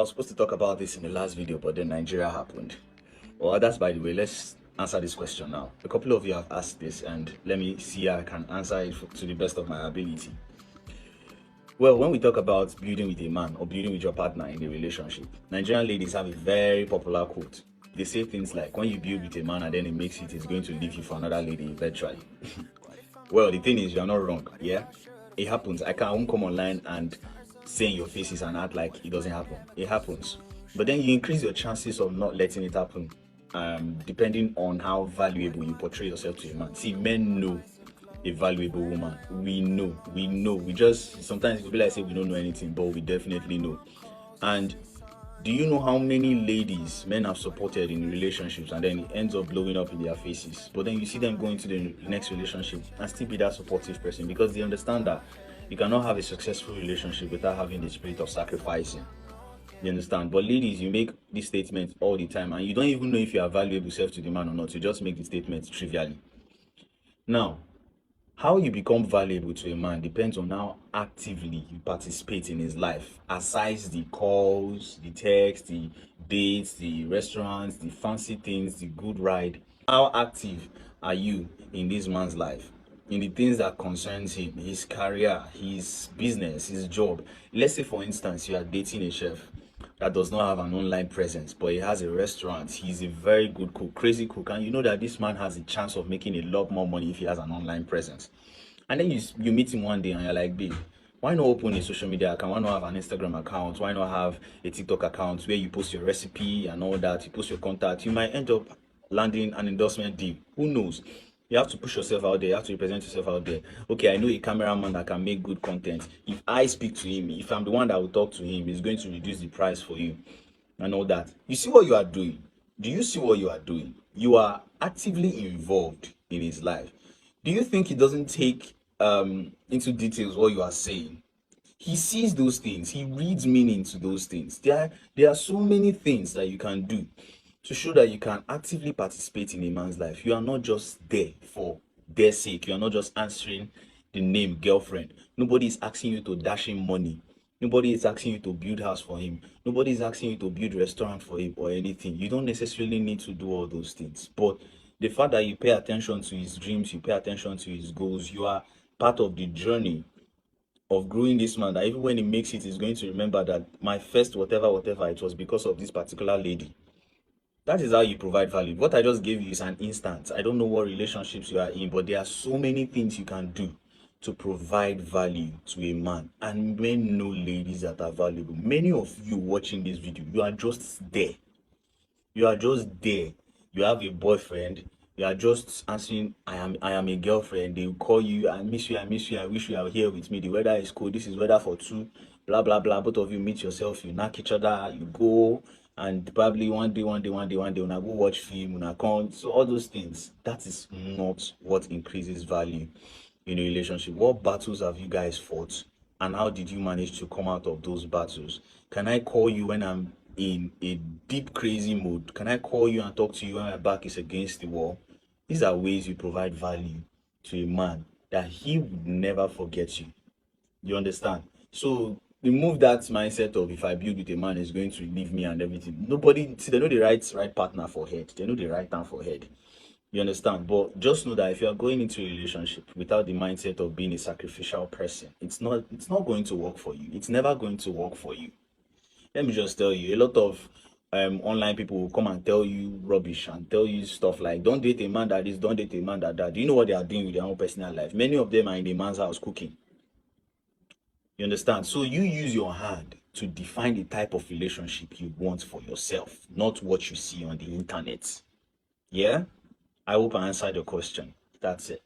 was supposed to talk about this in the last video, but then Nigeria happened. Well, that's by the way. Let's answer this question now. A couple of you have asked this, and let me see how I can answer it to the best of my ability. Well, when we talk about building with a man or building with your partner in a relationship, Nigerian ladies have a very popular quote. They say things like, when you build with a man and then it makes it, it's going to leave you for another lady eventually. Well, the thing is, you're not wrong. Yeah, it happens. I won't come online and say in your faces and act like it doesn't happen. It happens. But then you increase your chances of not letting it happen, depending on how valuable you portray yourself to a man. See, men know a valuable woman. We know. We just sometimes people like say we don't know anything, but we definitely know. And do you know how many ladies men have supported in relationships and then it ends up blowing up in their faces? But then you see them going to the next relationship and still be that supportive person because they understand that you cannot have a successful relationship without having the spirit of sacrificing. You understand? But ladies, you make these statements all the time and you don't even know if you are valuable self to the man or not. You just make the statements trivially. Now, how you become valuable to a man depends on how actively you participate in his life. Aside the calls, the texts, the dates, the restaurants, the fancy things, the good ride. How active are you in this man's life? In the things that concerns him, his career, his business, his job. Let's say, for instance, you are dating a chef that does not have an online presence, but he has a restaurant. He's a very good cook, crazy cook, and you know that this man has a chance of making a lot more money if he has an online presence. And then you meet him one day and you're like, babe, why not open a social media account? Why not have an Instagram account? Why not have a TikTok account where you post your recipe and all that? You post your contact. You might end up landing an endorsement deal. Who knows? You have to push yourself out there. You have to represent yourself out there. Okay, I know a cameraman that can make good content. If I speak to him, if I'm the one that will talk to him, he's going to reduce the price for you and all that. You see what you are doing? Do you see what you are doing? You are actively involved in his life. Do you think he doesn't take into details what you are saying? He sees those things. He reads meaning to those things. There are so many things that you can do to show that you can actively participate in a man's life. You are not just there for their sake. You are not just answering the name girlfriend. Nobody is asking you to dash him money. Nobody is asking you to build house for him. Nobody is asking you to build restaurant for him or anything. You don't necessarily need to do all those things. But the fact that you pay attention to his dreams, you pay attention to his goals, you are part of the journey of growing this man, that even when he makes it, he's going to remember that my first whatever, it was because of this particular lady. That is how you provide value. What I just gave you is an instance. I don't know what relationships you are in, but there are so many things you can do to provide value to a man. And men know ladies that are valuable. Many of you watching this video, you are just there. You are just there. You have a boyfriend. You are just answering, I am a girlfriend. They will call you, I miss you, I miss you, I wish you are here with me. The weather is cold. This is weather for two. Blah, blah, blah. Both of you meet yourself. You knock each other. You go. And probably one day, when I go watch film, when I come. So all those things, that is not what increases value in a relationship. What battles have you guys fought? And how did you manage to come out of those battles? Can I call you when I'm in a deep crazy mood? Can I call you and talk to you when my back is against the wall? These are ways you provide value to a man that he would never forget you. You understand? So remove that mindset of, if I build with a man, is going to leave me and everything. Nobody, see, they know the right partner for head. They know the right time for head. You understand? But just know that if you are going into a relationship without the mindset of being a sacrificial person, it's not going to work for you. It's never going to work for you. Let me just tell you, a lot of online people will come and tell you rubbish and tell you stuff like, don't date a man that is, don't date a man that. Do you know what they are doing with their own personal life? Many of them are in a man's house cooking. You understand? So you use your hand to define the type of relationship you want for yourself, not what you see on the internet. Yeah? I hope I answered your question. That's it.